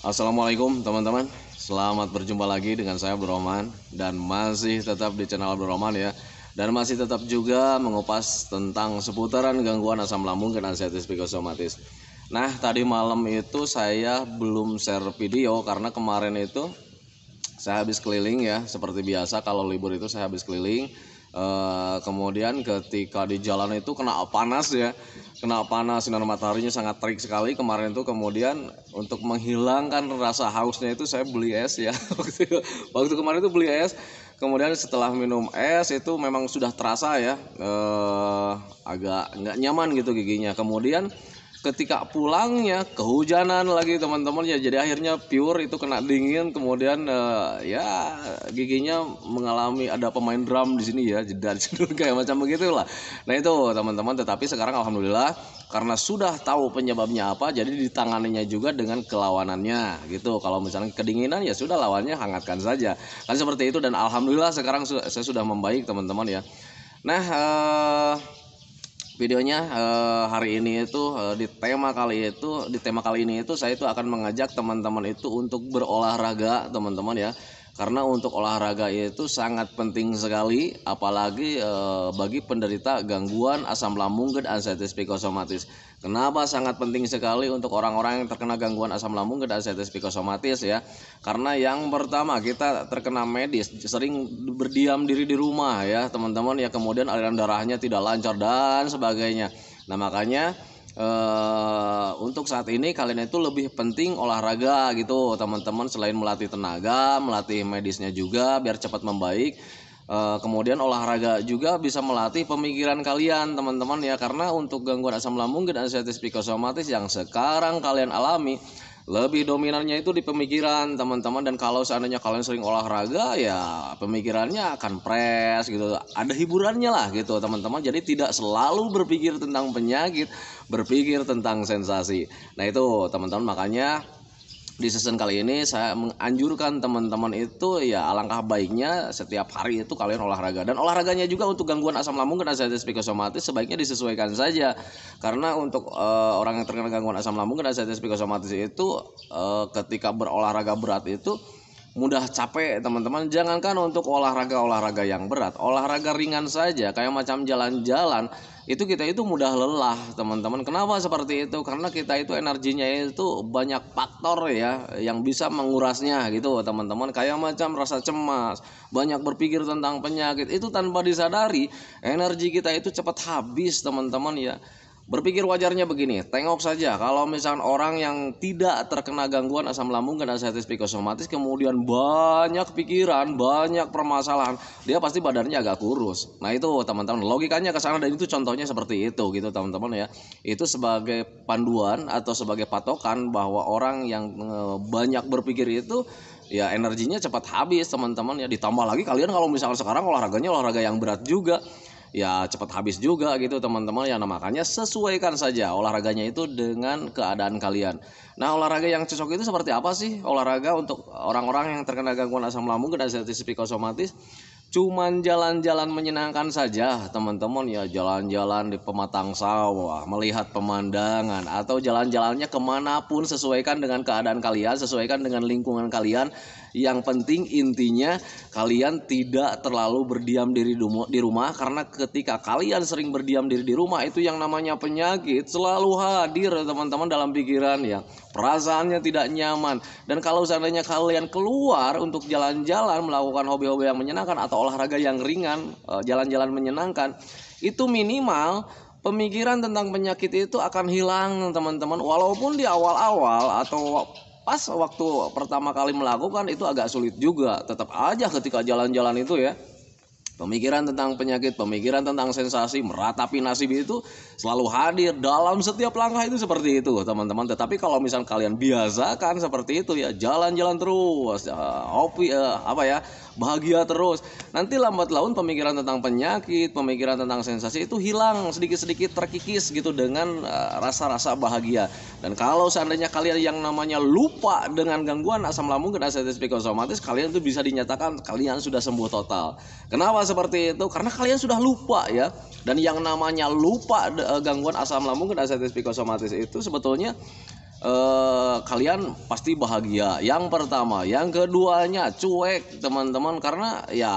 Assalamualaikum teman-teman. Selamat berjumpa lagi dengan saya Abdul Rahman dan masih tetap di channel Abdul Rahman ya. Dan masih tetap juga mengupas tentang seputaran gangguan asam lambung dan anxiety psikosomatis. Nah, tadi malam itu saya belum share video karena kemarin itu saya habis keliling ya. Seperti biasa kalau libur itu saya habis keliling. Kemudian ketika di jalan itu kena panas ya, kena panas, sinar mataharinya sangat terik sekali kemarin itu. Kemudian untuk menghilangkan rasa hausnya itu saya beli es ya. Waktu kemarin itu beli es, kemudian setelah minum es itu memang sudah terasa ya, agak nggak nyaman gitu giginya. Kemudian ketika pulangnya kehujanan lagi teman-teman ya, jadi akhirnya pure itu kena dingin. Kemudian ya giginya mengalami ada pemain drum di sini ya, jeda kayak macam begitulah. Nah itu teman-teman, tetapi sekarang alhamdulillah karena sudah tahu penyebabnya apa, jadi ditanganinya juga dengan kelawanannya gitu. Kalau misalnya kedinginan ya sudah, lawannya hangatkan saja kan, seperti itu. Dan alhamdulillah sekarang saya sudah membaik teman-teman ya. Nah videonya hari ini itu di tema kali ini itu saya itu akan mengajak teman-teman itu untuk berolahraga teman-teman ya. Karena untuk olahraga itu sangat penting sekali, apalagi bagi penderita gangguan asam lambung dan anxiety psikosomatis. Kenapa sangat penting sekali untuk orang-orang yang terkena gangguan asam lambung dan anxiety psikosomatis ya? Karena yang pertama, kita terkena medis, sering berdiam diri di rumah ya teman-teman ya, kemudian aliran darahnya tidak lancar dan sebagainya. Nah makanya untuk saat ini kalian itu lebih penting olahraga gitu teman-teman, selain melatih tenaga, melatih medisnya juga biar cepat membaik. Kemudian olahraga juga bisa melatih pemikiran kalian teman-teman ya, karena untuk gangguan asam lambung dan anxiety psikosomatis yang sekarang kalian alami lebih dominannya itu di pemikiran teman-teman. Dan kalau seandainya kalian sering olahraga ya pemikirannya akan fresh gitu, ada hiburannya lah gitu teman-teman. Jadi tidak selalu berpikir tentang penyakit, berpikir tentang sensasi. Nah itu teman-teman, makanya di season kali ini saya menganjurkan teman-teman itu ya alangkah baiknya setiap hari itu kalian olahraga. Dan olahraganya juga untuk gangguan asam lambung dan anxiety psikosomatis sebaiknya disesuaikan saja. Karena untuk orang yang terkena gangguan asam lambung dan anxiety psikosomatis itu ketika berolahraga berat itu mudah capek teman-teman. Jangankan untuk olahraga yang berat, olahraga ringan saja kayak macam jalan-jalan itu kita itu mudah lelah teman-teman. Kenapa seperti itu? Karena kita itu energinya itu banyak faktor ya yang bisa mengurasnya gitu teman-teman. Kayak macam rasa cemas, banyak berpikir tentang penyakit, itu tanpa disadari energi kita itu cepat habis teman-teman ya. Berpikir wajarnya begini, tengok saja kalau misalkan orang yang tidak terkena gangguan asam lambung dan anxiety psikosomatis kemudian banyak pikiran, banyak permasalahan, dia pasti badannya agak kurus. Nah itu teman-teman, logikanya ke sana, dan itu contohnya seperti itu gitu teman-teman ya. Itu sebagai panduan atau sebagai patokan bahwa orang yang banyak berpikir itu ya energinya cepat habis teman-teman ya. Ditambah lagi kalian kalau misalkan sekarang olahraganya olahraga yang berat juga, ya cepat habis juga gitu teman-teman ya. Nah makanya sesuaikan saja olahraganya itu dengan keadaan kalian. Nah olahraga yang cocok itu seperti apa sih? Olahraga untuk orang-orang yang terkena gangguan asam lambung dan anxiety psikosomatis cuman jalan-jalan menyenangkan saja teman-teman ya. Jalan-jalan di pematang sawah, melihat pemandangan, atau jalan-jalannya kemanapun sesuaikan dengan keadaan kalian, sesuaikan dengan lingkungan kalian. Yang penting intinya kalian tidak terlalu berdiam diri di rumah, karena ketika kalian sering berdiam diri di rumah itu yang namanya penyakit selalu hadir teman-teman dalam pikiran ya. Perasaannya tidak nyaman. Dan kalau seandainya kalian keluar untuk jalan-jalan, melakukan hobi-hobi yang menyenangkan atau olahraga yang ringan, jalan-jalan menyenangkan, itu minimal pemikiran tentang penyakit itu akan hilang teman-teman. Walaupun di awal-awal atau pas waktu pertama kali melakukan itu agak sulit juga, tetap aja ketika jalan-jalan itu ya, pemikiran tentang penyakit, pemikiran tentang sensasi, meratapi nasib itu selalu hadir dalam setiap langkah itu seperti itu teman-teman. Tetapi kalau misal kalian biasakan seperti itu ya, jalan-jalan terus, bahagia terus, nanti lambat laun pemikiran tentang penyakit, pemikiran tentang sensasi itu hilang sedikit-sedikit, terkikis gitu dengan rasa-rasa bahagia. Dan kalau seandainya kalian yang namanya lupa dengan gangguan asam lambung dan anxiety psikosomatis, kalian itu bisa dinyatakan kalian sudah sembuh total. Kenapa seperti itu? Karena kalian sudah lupa ya. Dan yang namanya lupa gangguan asam lambung dan anxiety psikosomatis itu sebetulnya kalian pasti bahagia. Yang pertama, yang keduanya cuek teman-teman, karena ya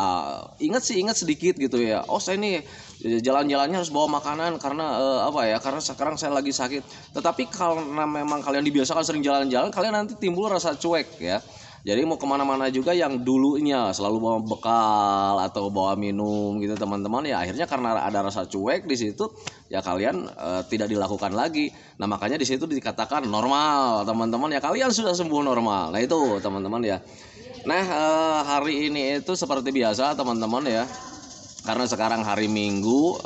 ingat sedikit gitu ya. Oh saya ini jalan-jalannya harus bawa makanan karena apa ya? Karena sekarang saya lagi sakit. Tetapi karena memang kalian dibiasakan sering jalan-jalan, kalian nanti timbul rasa cuek ya. Jadi mau kemana-mana juga yang dulunya selalu bawa bekal atau bawa minum gitu teman-teman, ya akhirnya karena ada rasa cuek di situ ya kalian tidak dilakukan lagi. Nah makanya di situ dikatakan normal teman-teman, ya kalian sudah sembuh normal. Nah itu teman-teman ya. Nah hari ini itu seperti biasa teman-teman ya, karena sekarang hari Minggu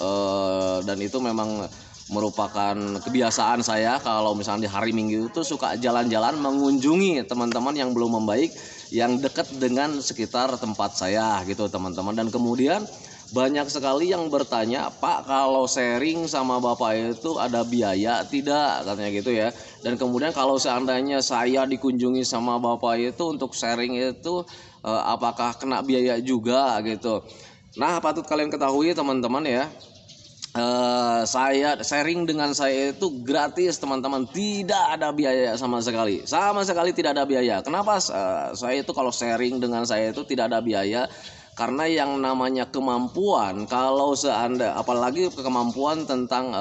dan itu memang merupakan kebiasaan saya kalau misalnya di hari Minggu itu suka jalan-jalan mengunjungi teman-teman yang belum membaik, yang dekat dengan sekitar tempat saya gitu teman-teman. Dan kemudian banyak sekali yang bertanya, Pak kalau sharing sama Bapak itu ada biaya tidak, katanya gitu ya. Dan kemudian kalau seandainya saya dikunjungi sama Bapak itu untuk sharing itu apakah kena biaya juga gitu. Nah patut kalian ketahui teman-teman ya, saya sharing dengan saya itu gratis teman-teman, tidak ada biaya sama sekali tidak ada biaya. Kenapa saya itu kalau sharing dengan saya itu tidak ada biaya? Karena yang namanya kemampuan, kalau seandainya apalagi kemampuan tentang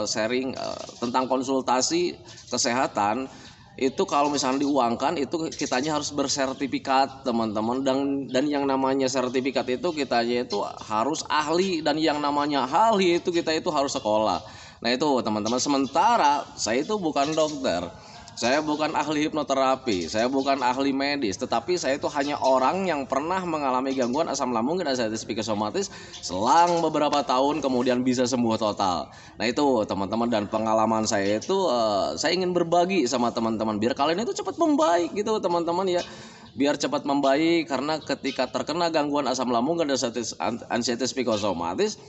sharing tentang konsultasi kesehatan, itu kalau misalnya diuangkan itu kitanya harus bersertifikat teman-teman, dan yang namanya sertifikat itu kitanya itu harus ahli, dan yang namanya ahli itu kita itu harus sekolah. Nah itu teman-teman, sementara saya itu bukan dokter, saya bukan ahli hipnoterapi, saya bukan ahli medis, tetapi saya itu hanya orang yang pernah mengalami gangguan asam lambung dan anxiety psikosomatis selang beberapa tahun kemudian bisa sembuh total. Nah itu teman-teman, dan pengalaman saya itu saya ingin berbagi sama teman-teman biar kalian itu cepat membaik gitu teman-teman ya. Biar cepat membaik, karena ketika terkena gangguan asam lambung dan anxiety psikosomatis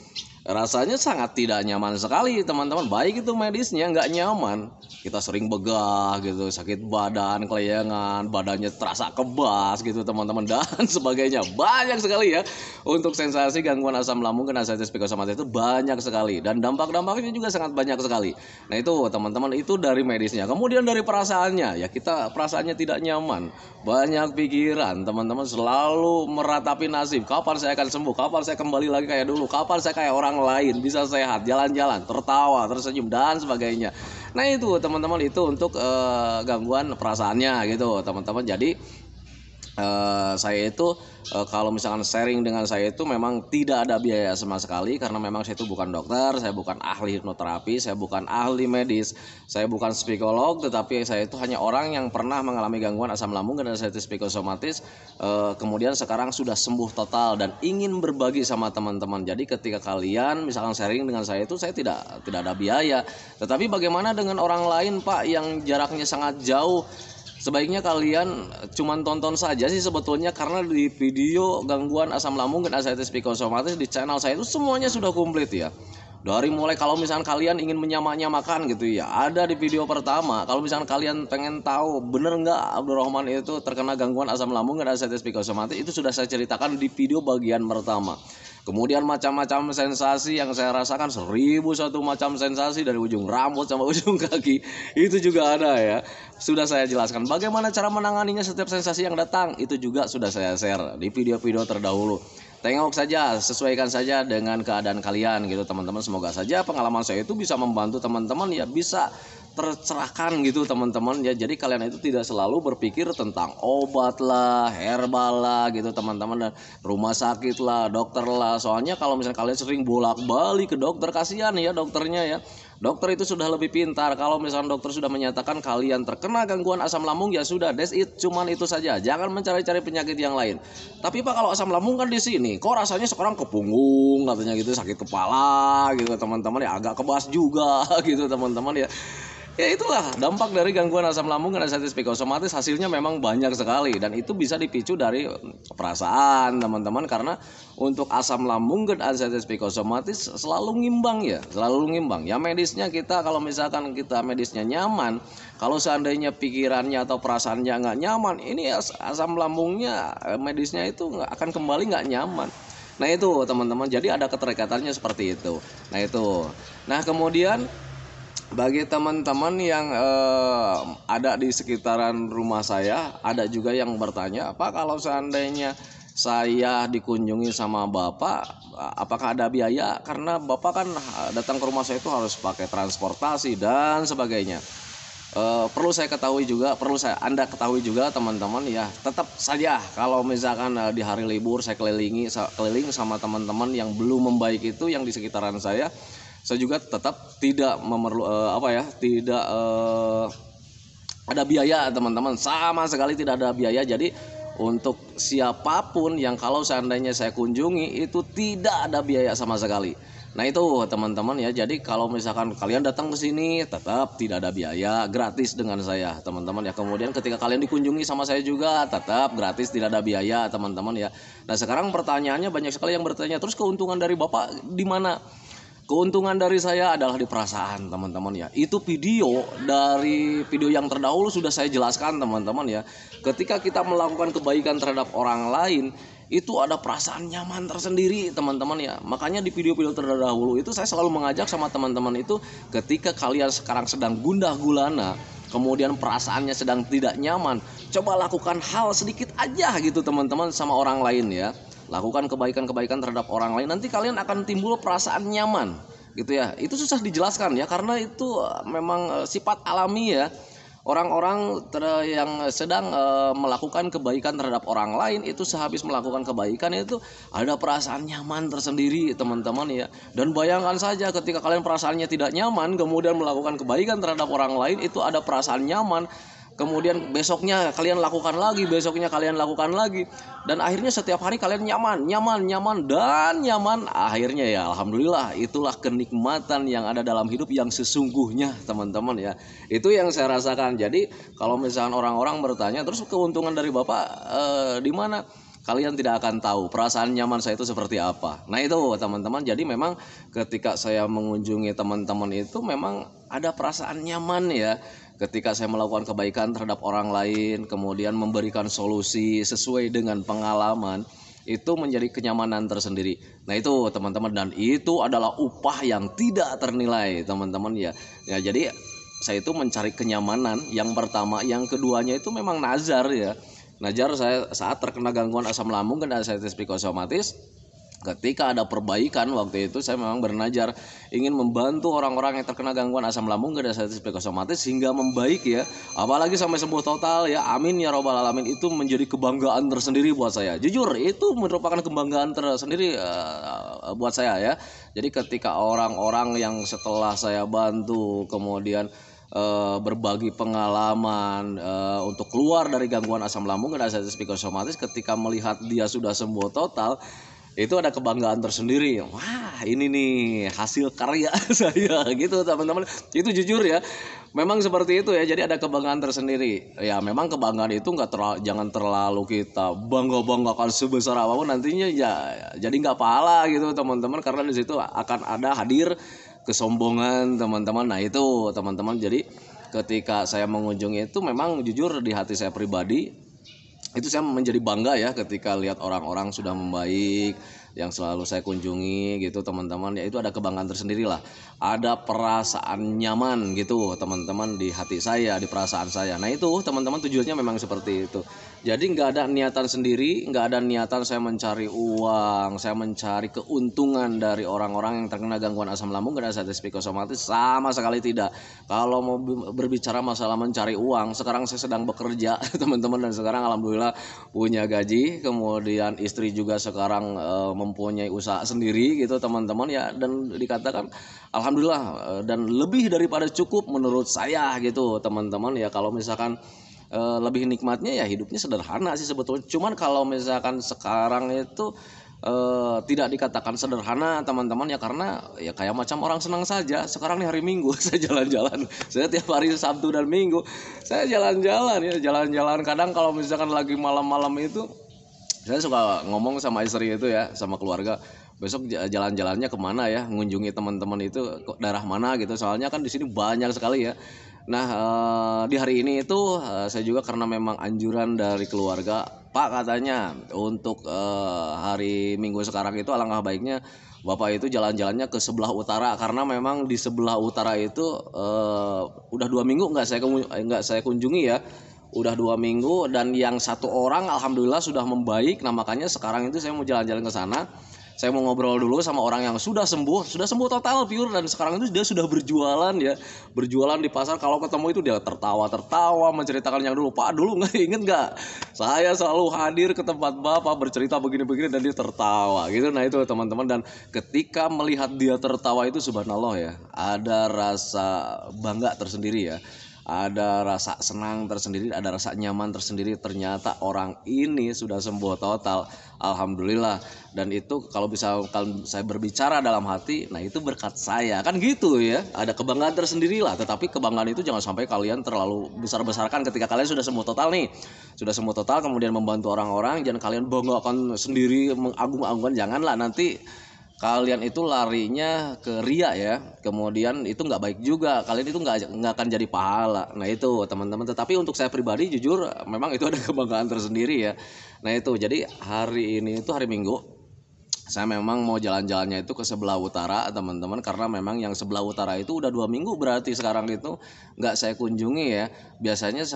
rasanya sangat tidak nyaman sekali teman-teman. Baik itu medisnya nggak nyaman, kita sering begah gitu, sakit badan, kelayangan, badannya terasa kebas gitu teman-teman, dan sebagainya. Banyak sekali ya untuk sensasi gangguan asam lambung dan anxiety psikosomatis itu banyak sekali, dan dampak-dampaknya juga sangat banyak sekali. Nah itu teman-teman, itu dari medisnya. Kemudian dari perasaannya ya, kita perasaannya tidak nyaman, banyak pikiran teman-teman, selalu meratapi nasib, kapan saya akan sembuh, kapan saya kembali lagi kayak dulu, kapan saya kayak orang lain, bisa sehat, jalan-jalan, tertawa, tersenyum dan sebagainya. Nah itu teman-teman, itu untuk gangguan perasaannya gitu teman-teman. Jadi saya itu kalau misalkan sharing dengan saya itu memang tidak ada biaya sama sekali, karena memang saya itu bukan dokter, saya bukan ahli hipnoterapi, saya bukan ahli medis, saya bukan psikolog, tetapi saya itu hanya orang yang pernah mengalami gangguan asam lambung dan anxiety psikosomatis, kemudian sekarang sudah sembuh total dan ingin berbagi sama teman-teman. Jadi ketika kalian misalkan sharing dengan saya itu saya tidak ada biaya. Tetapi bagaimana dengan orang lain Pak yang jaraknya sangat jauh? Sebaiknya kalian cuman tonton saja sih sebetulnya, karena di video gangguan asam lambung dan anxiety psikosomatis di channel saya itu semuanya sudah komplit ya. Dari mulai kalau misalkan kalian ingin menyamakan gitu ya, ada di video pertama. Kalau misalkan kalian pengen tahu bener nggak Abdurrahman itu terkena gangguan asam lambung dan anxiety psikosomatis, itu sudah saya ceritakan di video bagian pertama. Kemudian macam-macam sensasi yang saya rasakan, 1001 macam sensasi dari ujung rambut sampai ujung kaki, itu juga ada ya. Sudah saya jelaskan bagaimana cara menanganinya setiap sensasi yang datang, itu juga sudah saya share di video-video terdahulu. Tengok saja, sesuaikan saja dengan keadaan kalian gitu teman-teman. Semoga saja pengalaman saya itu bisa membantu teman-teman ya, bisa tercerahkan gitu teman-teman ya. Jadi kalian itu tidak selalu berpikir tentang obat lah, herbal lah gitu teman-teman, dan rumah sakit lah, dokter lah. Soalnya kalau misalnya kalian sering bolak-balik ke dokter, kasihan ya dokternya ya. Dokter itu sudah lebih pintar. Kalau misalnya dokter sudah menyatakan kalian terkena gangguan asam lambung, ya sudah, that's it, cuman itu saja. Jangan mencari-cari penyakit yang lain. Tapi Pak kalau asam lambung kan di sini, kok rasanya sekarang ke punggung katanya gitu, sakit kepala gitu teman-teman ya, agak kebas juga gitu teman-teman ya. Ya itulah dampak dari gangguan asam lambung dan anxiety psikosomatis, hasilnya memang banyak sekali, dan itu bisa dipicu dari perasaan teman-teman. Karena untuk asam lambung dan anxiety psikosomatis selalu ngimbang ya, ya medisnya kita, kalau misalkan kita medisnya nyaman, kalau seandainya pikirannya atau perasaannya nggak nyaman, ini asam lambungnya medisnya itu nggak akan kembali nggak nyaman. Nah itu teman-teman, jadi ada keterikatannya seperti itu. Nah kemudian Bagi teman-teman yang ada di sekitaran rumah saya, ada juga yang bertanya, Pak, kalau seandainya saya dikunjungi sama Bapak, apakah ada biaya? Karena Bapak kan datang ke rumah saya itu harus pakai transportasi dan sebagainya. Perlu saya ketahui juga, perlu saya Anda ketahui juga teman-teman ya, tetap saja kalau misalkan di hari libur saya keliling sama teman-teman yang belum membaik itu yang di sekitaran saya juga tetap tidak tidak ada biaya teman-teman, sama sekali tidak ada biaya. Jadi untuk siapapun yang kalau seandainya saya kunjungi itu tidak ada biaya sama sekali. Nah itu teman-teman ya, jadi kalau misalkan kalian datang ke sini tetap tidak ada biaya, gratis dengan saya teman-teman ya. Kemudian ketika kalian dikunjungi sama saya juga tetap gratis, tidak ada biaya teman-teman ya. Nah sekarang pertanyaannya banyak sekali yang bertanya, terus keuntungan dari Bapak di mana? Keuntungan dari saya adalah di perasaan teman-teman ya. Itu dari video yang terdahulu sudah saya jelaskan teman-teman ya. Ketika kita melakukan kebaikan terhadap orang lain, itu ada perasaan nyaman tersendiri teman-teman ya. Makanya di video-video terdahulu itu saya selalu mengajak sama teman-teman itu, ketika kalian sekarang sedang gundah gulana, kemudian perasaannya sedang tidak nyaman, coba lakukan hal sedikit aja gitu teman-teman sama orang lain ya. Lakukan kebaikan-kebaikan terhadap orang lain, nanti kalian akan timbul perasaan nyaman gitu ya. Itu susah dijelaskan ya, karena itu memang sifat alami ya. Orang-orang yang sedang melakukan kebaikan terhadap orang lain itu sehabis melakukan kebaikan itu ada perasaan nyaman tersendiri teman-teman ya. Dan bayangkan saja ketika kalian perasaannya tidak nyaman kemudian melakukan kebaikan terhadap orang lain, itu ada perasaan nyaman. Kemudian besoknya kalian lakukan lagi, besoknya kalian lakukan lagi, dan akhirnya setiap hari kalian nyaman, nyaman, nyaman, dan nyaman. Akhirnya ya alhamdulillah, itulah kenikmatan yang ada dalam hidup yang sesungguhnya teman-teman ya. Itu yang saya rasakan. Jadi kalau misalkan orang-orang bertanya, terus keuntungan dari Bapak di mana? Kalian tidak akan tahu perasaan nyaman saya itu seperti apa. Nah itu teman-teman, jadi memang ketika saya mengunjungi teman-teman itu memang ada perasaan nyaman ya. Ketika saya melakukan kebaikan terhadap orang lain, kemudian memberikan solusi sesuai dengan pengalaman, itu menjadi kenyamanan tersendiri. Nah itu teman-teman, dan itu adalah upah yang tidak ternilai teman-teman ya. Ya jadi saya itu mencari kenyamanan yang pertama, yang keduanya itu memang nazar ya. Nazar saya saat terkena gangguan asam lambung dan asam psikosomatis. Ketika ada perbaikan waktu itu saya memang bernazar ingin membantu orang-orang yang terkena gangguan asam lambung dan psikosomatis hingga membaik ya, apalagi sampai sembuh total ya, amin ya robbal alamin. Itu menjadi kebanggaan tersendiri buat saya, jujur itu merupakan kebanggaan tersendiri buat saya ya. Jadi ketika orang-orang yang setelah saya bantu kemudian berbagi pengalaman untuk keluar dari gangguan asam lambung dan psikosomatis, ketika melihat dia sudah sembuh total, itu ada kebanggaan tersendiri. Wah ini nih hasil karya saya gitu teman-teman. Itu jujur ya, memang seperti itu ya. Jadi ada kebanggaan tersendiri ya. Memang kebanggaan itu jangan terlalu kita banggakan sebesar apapun, nantinya ya jadi nggak pahala gitu teman-teman, karena di situ akan ada hadir kesombongan teman-teman. Nah itu teman-teman, jadi ketika saya mengunjungi itu memang jujur di hati saya pribadi itu saya menjadi bangga ya ketika lihat orang-orang sudah membaik yang selalu saya kunjungi gitu teman-teman ya. Itu ada kebanggaan tersendiri lah, ada perasaan nyaman gitu teman-teman di hati saya, di perasaan saya. Nah itu teman-teman tujuannya memang seperti itu. Jadi nggak ada niatan sendiri, nggak ada niatan saya mencari uang, saya mencari keuntungan dari orang-orang yang terkena gangguan asam lambung dan psikosomatis, sama sekali tidak. Kalau mau berbicara masalah mencari uang, sekarang saya sedang bekerja teman-teman, dan sekarang alhamdulillah punya gaji, kemudian istri juga sekarang mempunyai usaha sendiri gitu teman-teman ya, dan dikatakan alhamdulillah dan lebih daripada cukup menurut saya gitu teman-teman ya. Kalau misalkan lebih nikmatnya ya hidupnya sederhana sih sebetulnya. Cuman kalau misalkan sekarang itu tidak dikatakan sederhana teman-teman ya, karena ya kayak macam orang senang saja. Sekarang nih hari Minggu saya jalan-jalan, saya tiap hari Sabtu dan Minggu saya jalan-jalan ya, jalan-jalan. Kadang kalau misalkan lagi malam-malam itu saya suka ngomong sama istri itu ya, sama keluarga, besok jalan-jalannya kemana ya, ngunjungi teman-teman itu ke daerah mana gitu, soalnya kan di sini banyak sekali ya. Nah di hari ini itu saya juga karena memang anjuran dari keluarga, Pak katanya untuk hari Minggu sekarang itu alangkah baiknya Bapak itu jalan-jalannya ke sebelah utara karena memang di sebelah utara itu udah 2 minggu nggak saya kunjungi ya, udah 2 minggu, dan yang satu orang alhamdulillah sudah membaik. Nah makanya sekarang itu saya mau jalan-jalan ke sana. Saya mau ngobrol dulu sama orang yang sudah sembuh total pure, dan sekarang itu dia sudah berjualan ya, berjualan di pasar. Kalau ketemu itu dia tertawa menceritakan yang dulu. Pak, dulu nggak inget nggak? Saya selalu hadir ke tempat Bapak bercerita begini-begini, dan dia tertawa gitu. Nah itu teman-teman, dan ketika melihat dia tertawa itu subhanallah ya, ada rasa bangga tersendiri ya. Ada rasa senang tersendiri, ada rasa nyaman tersendiri. Ternyata orang ini sudah sembuh total, alhamdulillah. Dan itu kalau saya berbicara dalam hati, nah itu berkat saya, kan gitu ya. Ada kebanggaan tersendiri lah. Tetapi kebanggaan itu jangan sampai kalian terlalu besar-besarkan ketika kalian sudah sembuh total nih. Sudah sembuh total kemudian membantu orang-orang, jangan kalian banggakan sendiri, mengagung-agungkan, janganlah. Nanti kalian itu larinya ke ria ya, kemudian itu nggak baik juga, kalian itu nggak akan jadi pahala. Nah itu teman-teman. Tetapi untuk saya pribadi jujur memang itu ada kebanggaan tersendiri ya. Nah itu jadi hari ini itu hari Minggu, saya memang mau jalan-jalannya itu ke sebelah utara teman-teman, karena memang yang sebelah utara itu udah 2 minggu berarti sekarang itu nggak saya kunjungi ya. Biasanya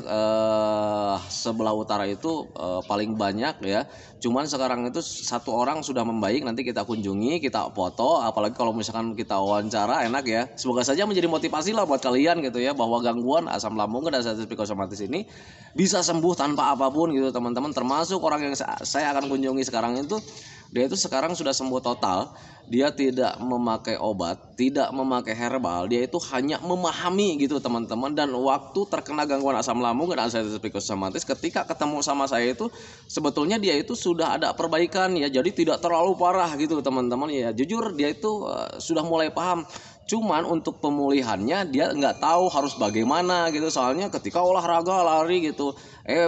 sebelah utara itu paling banyak ya, cuman sekarang itu satu orang sudah membaik, nanti kita kunjungi, kita foto, apalagi kalau misalkan kita wawancara, enak ya. Semoga saja menjadi motivasi lah buat kalian gitu ya, bahwa gangguan asam lambung dan status psikosomatis ini bisa sembuh tanpa apapun gitu teman-teman. Termasuk orang yang saya akan kunjungi sekarang itu, dia itu sekarang sudah sembuh total. Dia tidak memakai obat, tidak memakai herbal, dia itu hanya memahami gitu teman-teman. Dan waktu terkena gangguan asam lambung dan status psikosomatis, ketika ketemu sama saya itu sebetulnya dia itu sudah ada perbaikan ya, jadi tidak terlalu parah gitu teman-teman ya. Jujur dia itu sudah mulai paham. Cuman untuk pemulihannya dia nggak tahu harus bagaimana gitu. Soalnya ketika olahraga lari gitu,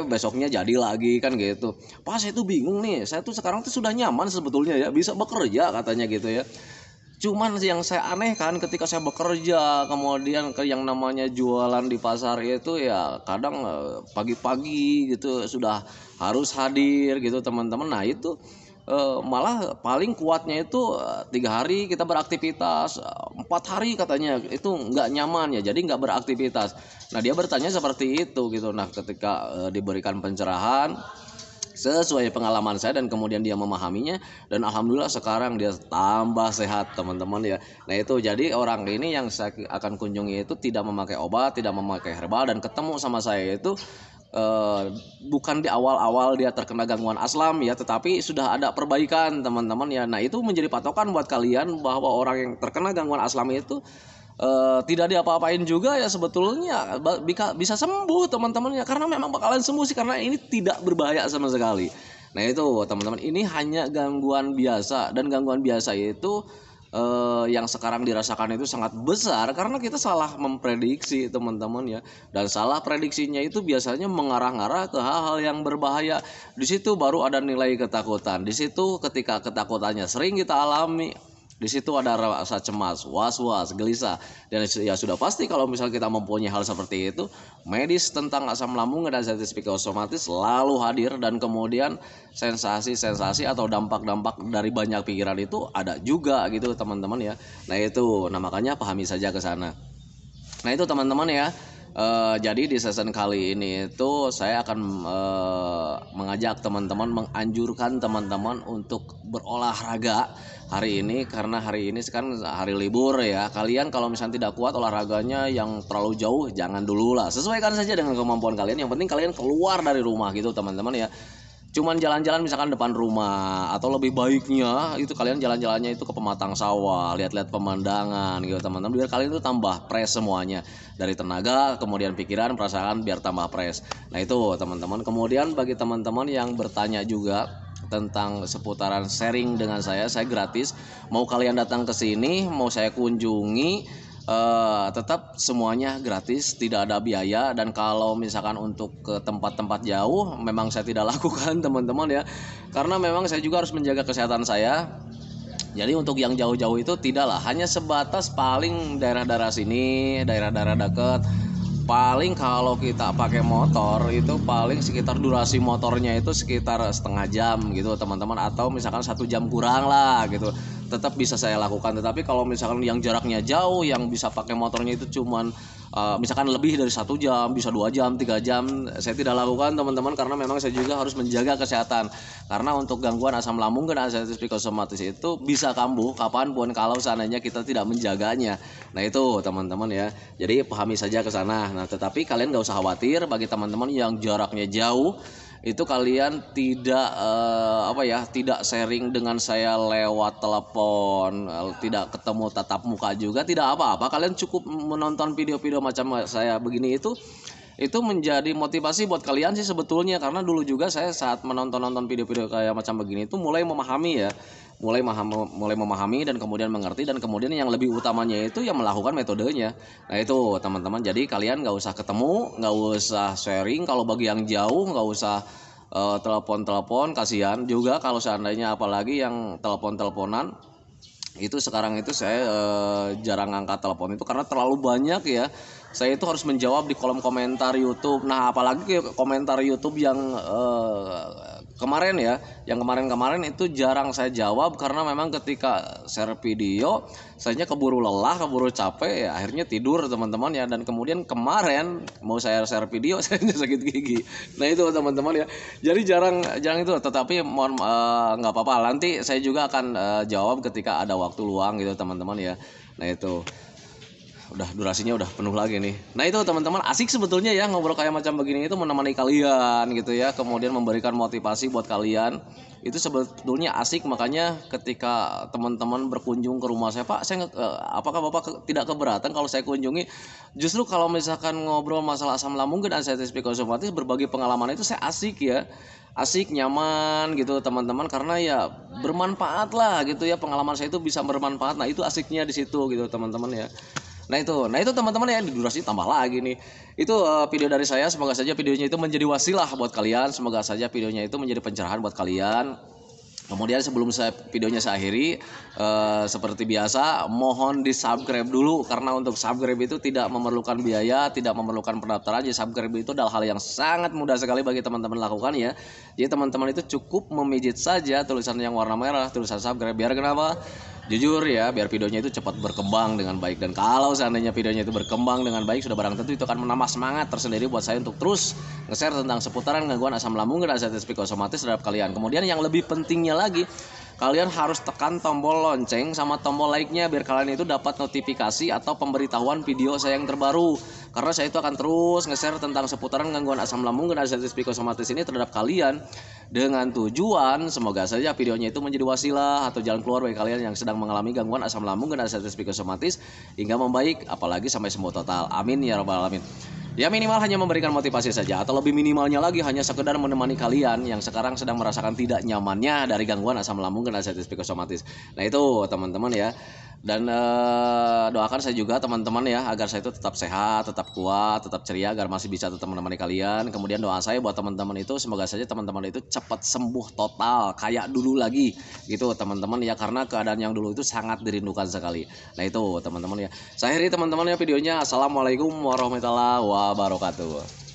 besoknya jadi lagi kan gitu. Pas saya tuh bingung nih, saya tuh sekarang tuh sudah nyaman sebetulnya ya, bisa bekerja katanya gitu ya. Cuman yang saya anehkan ketika saya bekerja, kemudian ke yang namanya jualan di pasar itu ya kadang pagi-pagi gitu sudah harus hadir gitu teman-teman. Nah itu malah paling kuatnya itu 3 hari kita beraktivitas, 4 hari katanya itu nggak nyaman ya, jadi nggak beraktivitas. Nah dia bertanya seperti itu gitu. Nah ketika diberikan pencerahan sesuai pengalaman saya, dan kemudian dia memahaminya, dan alhamdulillah sekarang dia tambah sehat teman-teman ya. Nah itu jadi orang ini yang saya akan kunjungi itu tidak memakai obat, tidak memakai herbal, dan ketemu sama saya itu bukan di awal-awal dia terkena gangguan aslam ya, tetapi sudah ada perbaikan teman-teman ya. Nah itu menjadi patokan buat kalian bahwa orang yang terkena gangguan aslam itu tidak diapa-apain juga ya, sebetulnya bisa sembuh teman-teman ya, karena memang bakalan sembuh sih, karena ini tidak berbahaya sama sekali. Nah itu teman-teman, ini hanya gangguan biasa, dan gangguan biasa itu yang sekarang dirasakan itu sangat besar karena kita salah memprediksi teman-teman ya, dan salah prediksinya itu biasanya mengarah-arah ke hal-hal yang berbahaya. Di situ baru ada nilai ketakutan. Di situ ketika ketakutannya sering kita alami, di situ ada rasa cemas, was-was, gelisah, dan ya sudah pasti kalau misalnya kita mempunyai hal seperti itu, medis tentang asam lambung dan status psikosomatis selalu hadir, dan kemudian sensasi-sensasi atau dampak-dampak dari banyak pikiran itu ada juga gitu teman-teman ya. Nah itu, nah makanya pahami saja ke sana. Nah itu teman-teman ya. Jadi di season kali ini itu saya akan mengajak teman-teman, menganjurkan teman-teman untuk berolahraga hari ini, karena hari ini kan hari libur ya. Kalian kalau misalnya tidak kuat olahraganya yang terlalu jauh, jangan dulu lah, sesuaikan saja dengan kemampuan kalian. Yang penting kalian keluar dari rumah gitu teman-teman ya. Cuman jalan-jalan misalkan depan rumah, atau lebih baiknya itu kalian jalan-jalannya itu ke pematang sawah, lihat-lihat pemandangan gitu teman-teman, biar kalian itu tambah fresh semuanya, dari tenaga, kemudian pikiran, perasaan, biar tambah fresh. Nah itu teman-teman. Kemudian bagi teman-teman yang bertanya juga tentang seputaran sharing dengan saya gratis. Mau kalian datang ke sini, mau saya kunjungi, tetap semuanya gratis, tidak ada biaya. Dan kalau misalkan untuk ke tempat-tempat jauh memang saya tidak lakukan teman-teman ya, karena memang saya juga harus menjaga kesehatan saya. Jadi untuk yang jauh-jauh itu tidaklah, hanya sebatas paling daerah-daerah sini, daerah-daerah dekat, paling kalau kita pakai motor itu paling sekitar durasi motornya itu sekitar setengah jam gitu teman-teman, atau misalkan 1 jam kurang lah gitu, tetap bisa saya lakukan. Tetapi kalau misalkan yang jaraknya jauh, yang bisa pakai motornya itu cuman misalkan lebih dari 1 jam, bisa 2 jam, 3 jam, saya tidak lakukan teman-teman, karena memang saya juga harus menjaga kesehatan. Karena untuk gangguan asam lambung dan arteritis psikosomatis itu bisa kambuh kapanpun kalau seandainya kita tidak menjaganya. Nah itu teman-teman ya, jadi pahami saja ke sana. Nah tetapi kalian nggak usah khawatir, bagi teman-teman yang jaraknya jauh itu kalian tidak tidak sharing dengan saya lewat telepon, tidak ketemu tatap muka juga, tidak apa-apa. Kalian cukup menonton video-video macam saya begini, itu menjadi motivasi buat kalian sih sebetulnya. Karena dulu juga saya saat menonton video-video kayak macam begini itu mulai memahami dan kemudian mengerti, dan kemudian yang lebih utamanya itu yang melakukan metodenya. Nah itu teman-teman, jadi kalian nggak usah ketemu, nggak usah sharing. Kalau bagi yang jauh nggak usah telepon-telepon, kasihan juga kalau seandainya, apalagi yang telepon-teleponan itu. Sekarang itu saya jarang angkat telepon itu karena terlalu banyak ya. Saya itu harus menjawab di kolom komentar YouTube. Nah apalagi komentar YouTube yang kemarin ya, yang kemarin itu jarang saya jawab, karena memang ketika share video saya keburu lelah, keburu capek ya, akhirnya tidur teman-teman ya. Dan kemudian kemarin mau saya share video saya sakit gigi. Nah itu teman-teman ya, jadi jarang itu. Tetapi mohon nggak apa-apa, nanti saya juga akan jawab ketika ada waktu luang gitu teman-teman ya. Nah itu udah durasinya udah penuh lagi nih. Nah itu teman-teman, asik sebetulnya ya ngobrol kayak macam begini itu, menemani kalian gitu ya, kemudian memberikan motivasi buat kalian, itu sebetulnya asik. Makanya ketika teman-teman berkunjung ke rumah saya, Pak, apakah Bapak tidak keberatan kalau saya kunjungi? Justru kalau misalkan ngobrol masalah asam lambung dan arteritis psikosomatis, berbagi pengalaman itu saya asik ya, asik, nyaman gitu teman-teman, karena ya bermanfaat lah gitu ya, pengalaman saya itu bisa bermanfaat. Nah itu asiknya di situ gitu teman-teman ya. Nah itu teman-teman ya, durasi tambah lagi nih. Itu video dari saya, semoga saja videonya itu menjadi wasilah buat kalian, semoga saja videonya itu menjadi pencerahan buat kalian. Kemudian sebelum videonya saya akhiri, seperti biasa mohon di subscribe dulu, karena untuk subscribe itu tidak memerlukan biaya, tidak memerlukan pendaftaran. Jadi subscribe itu adalah hal yang sangat mudah sekali bagi teman-teman lakukan ya. Jadi teman-teman itu cukup memijit saja tulisan yang warna merah, tulisan subscribe. Biar kenapa? Jujur ya, biar videonya itu cepat berkembang dengan baik. Dan kalau seandainya videonya itu berkembang dengan baik, sudah barang tentu itu akan menambah semangat tersendiri buat saya untuk terus nge-share tentang seputaran gangguan asam lambung dan arteritis psikosomatis terhadap kalian. Kemudian yang lebih pentingnya lagi, kalian harus tekan tombol lonceng sama tombol like-nya, biar kalian itu dapat notifikasi atau pemberitahuan video saya yang terbaru. Karena saya itu akan terus nge-share tentang seputaran gangguan asam lambung dan arteritis psikosomatis ini terhadap kalian, dengan tujuan semoga saja videonya itu menjadi wasilah atau jalan keluar bagi kalian yang sedang mengalami gangguan asam lambung dan arteritis psikosomatis hingga membaik, apalagi sampai sembuh total. Amin ya rabbal alamin. Ya minimal hanya memberikan motivasi saja, atau lebih minimalnya lagi hanya sekedar menemani kalian yang sekarang sedang merasakan tidak nyamannya dari gangguan asam lambung dan arteritis psikosomatis. Nah itu teman-teman ya. Dan doakan saya juga teman-teman ya, agar saya itu tetap sehat, tetap kuat, tetap ceria, agar masih bisa tetap menemani kalian. Kemudian doa saya buat teman-teman itu, semoga saja teman-teman itu cepat sembuh total kayak dulu lagi gitu teman-teman ya, karena keadaan yang dulu itu sangat dirindukan sekali. Nah itu teman-teman ya, saya akhiri teman-teman ya videonya. Assalamualaikum warahmatullahi wabarakatuh.